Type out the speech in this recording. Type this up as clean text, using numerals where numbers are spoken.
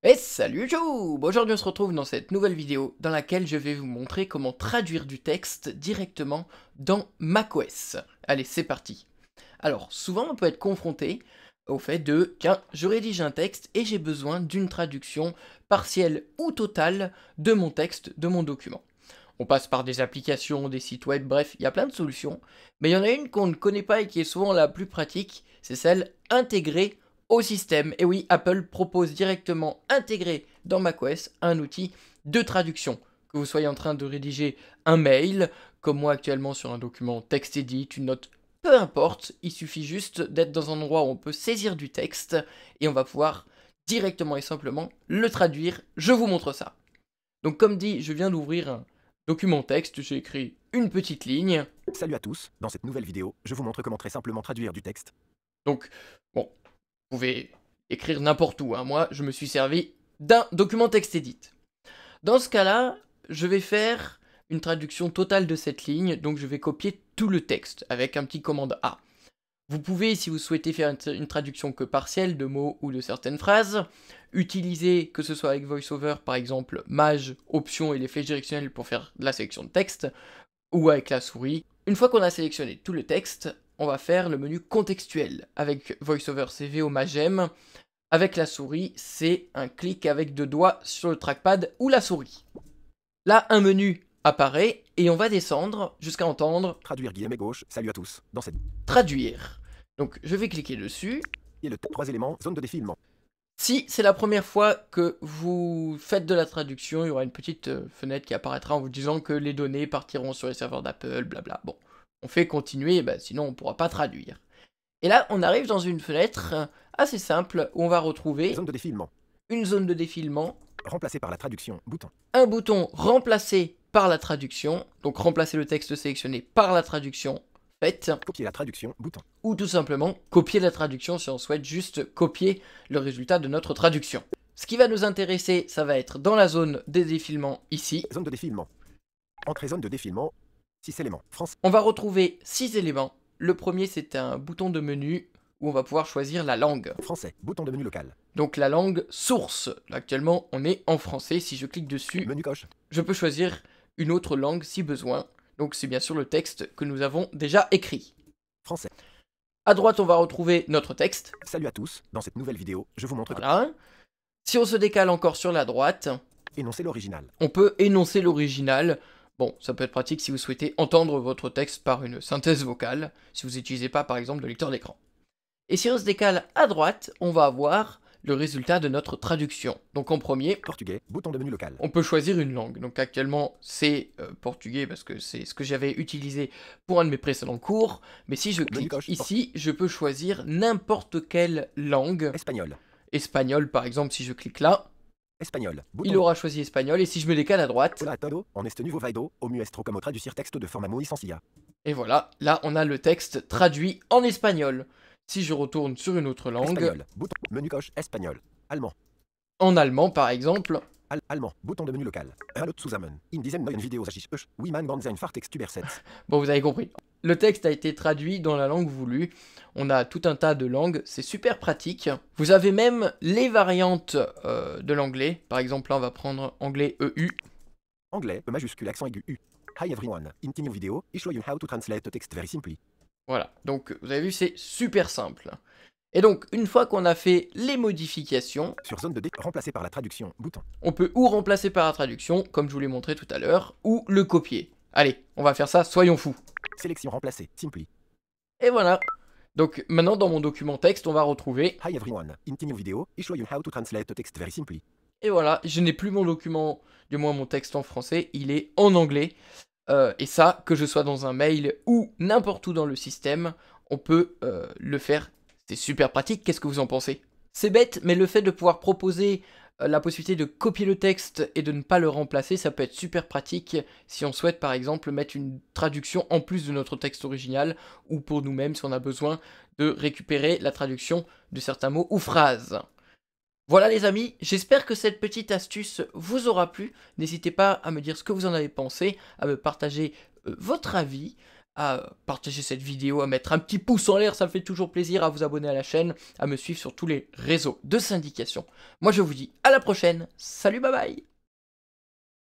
Et salut YouTube! Aujourd'hui on se retrouve dans cette nouvelle vidéo dans laquelle je vais vous montrer comment traduire du texte directement dans macOS. Allez, c'est parti! Alors, souvent on peut être confronté au fait de tiens, je rédige un texte et j'ai besoin d'une traduction partielle ou totale de mon texte, de mon document. On passe par des applications, des sites web, bref, il y a plein de solutions. Mais il y en a une qu'on ne connaît pas et qui est souvent la plus pratique, c'est celle intégrée au système. Et oui, Apple propose directement intégré dans macOS un outil de traduction. Que vous soyez en train de rédiger un mail, comme moi actuellement sur un document TextEdit, une note, peu importe, il suffit juste d'être dans un endroit où on peut saisir du texte et on va pouvoir directement et simplement le traduire. Je vous montre ça. Donc comme dit, je viens d'ouvrir un document texte, j'ai écrit une petite ligne. Salut à tous, dans cette nouvelle vidéo, je vous montre comment très simplement traduire du texte. Donc, bon, vous pouvez écrire n'importe où, hein. Moi, je me suis servi d'un document TextEdit. Dans ce cas-là, je vais faire une traduction totale de cette ligne, donc je vais copier tout le texte avec un petit commande A. Vous pouvez, si vous souhaitez faire une traduction que partielle de mots ou de certaines phrases, utiliser, que ce soit avec VoiceOver par exemple, Maj, Options et les flèches directionnelles pour faire de la sélection de texte, ou avec la souris. Une fois qu'on a sélectionné tout le texte, on va faire le menu contextuel. Avec VoiceOver, c'est VO Magem. Avec la souris, c'est un clic avec deux doigts sur le trackpad ou la souris. Là, un menu apparaît et on va descendre jusqu'à entendre Traduire guillemets gauche, salut à tous, dans cette... traduire. Donc je vais cliquer dessus. Et le 3 éléments, zone de défilement. Si c'est la première fois que vous faites de la traduction, il y aura une petite fenêtre qui apparaîtra en vous disant que les données partiront sur les serveurs d'Apple, blabla. Bon, on fait continuer, sinon on ne pourra pas traduire. Et là, on arrive dans une fenêtre assez simple où on va retrouver Zone de défilement. une zone de défilement, Remplacé par la traduction, bouton. un bouton remplacer par la traduction, donc remplacer le texte sélectionné par la traduction faite, Copier la traduction, bouton. ou tout simplement copier la traduction si on souhaite juste copier le résultat de notre traduction. Ce qui va nous intéresser, ça va être dans la zone des défilements ici. Zone de défilement. Entrée zone de défilement, 6 éléments. France. On va retrouver 6 éléments. Le premier, c'est un bouton de menu où on va pouvoir choisir la langue. Français, bouton de menu local. Donc la langue source. Là, actuellement, on est en français. Si je clique dessus, Menu coche. je peux choisir une autre langue si besoin. Donc c'est bien sûr le texte que nous avons déjà écrit. Français. À droite, on va retrouver notre texte. Salut à tous, dans cette nouvelle vidéo, je vous montre Voilà. Si on se décale encore sur la droite, énoncer l'original. on peut énoncer l'original. Bon, ça peut être pratique si vous souhaitez entendre votre texte par une synthèse vocale, si vous n'utilisez pas par exemple de lecteur d'écran. Et si on se décale à droite, on va avoir le résultat de notre traduction. Donc en premier, Portugais, bouton de menu local. on peut choisir une langue. Donc actuellement, c'est portugais parce que c'est ce que j'avais utilisé pour un de mes précédents cours. Mais si je clique coche, ici, je peux choisir n'importe quelle langue. Espagnol. Espagnol par exemple, si je clique là, Espagnol. il aura choisi espagnol. Et si je me décale à droite, Hola a todo, en este nuevo vaido, o muestro como traducir texto de forma muy sencilla. et voilà, là on a le texte traduit en espagnol. Si je retourne sur une autre langue, Espagnol, bouton, menu coche, espagnol. Allemand. en allemand par exemple, Allemand, bouton de menu local. Hallo zusammen. In diesem neuen Video sage ich euch, wie man ganz einfach Text übersetzt. bon vous avez compris. Le texte a été traduit dans la langue voulue. On a tout un tas de langues, c'est super pratique. Vous avez même les variantes de l'anglais. Par exemple là on va prendre anglais EU. Anglais, E majuscule, accent aigu, U. Hi everyone, in this new video, I show you how to translate text very simply. Voilà, donc vous avez vu c'est super simple. Et donc, une fois qu'on a fait les modifications, Sur zone de remplacé par la traduction, bouton. on peut ou remplacer par la traduction, comme je vous l'ai montré tout à l'heure, ou le copier. Allez, on va faire ça, soyons fous. Sélection remplacée, simply. Et voilà. Donc maintenant, dans mon document texte, on va retrouver... Hi everyone, in this new video, I show you how to translate text very simply. Et voilà, je n'ai plus mon document, du moins mon texte en français, il est en anglais. Et ça, que je sois dans un mail ou n'importe où dans le système, on peut le faire. C'est super pratique, qu'est-ce que vous en pensez? C'est bête, mais le fait de pouvoir proposer la possibilité de copier le texte et de ne pas le remplacer, ça peut être super pratique si on souhaite par exemple mettre une traduction en plus de notre texte original, ou pour nous-mêmes si on a besoin de récupérer la traduction de certains mots ou phrases. Voilà les amis, j'espère que cette petite astuce vous aura plu. N'hésitez pas à me dire ce que vous en avez pensé, à me partager votre avis. à partager cette vidéo, à mettre un petit pouce en l'air, ça me fait toujours plaisir, à vous abonner à la chaîne, à me suivre sur tous les réseaux de syndication. Moi je vous dis à la prochaine, salut bye bye.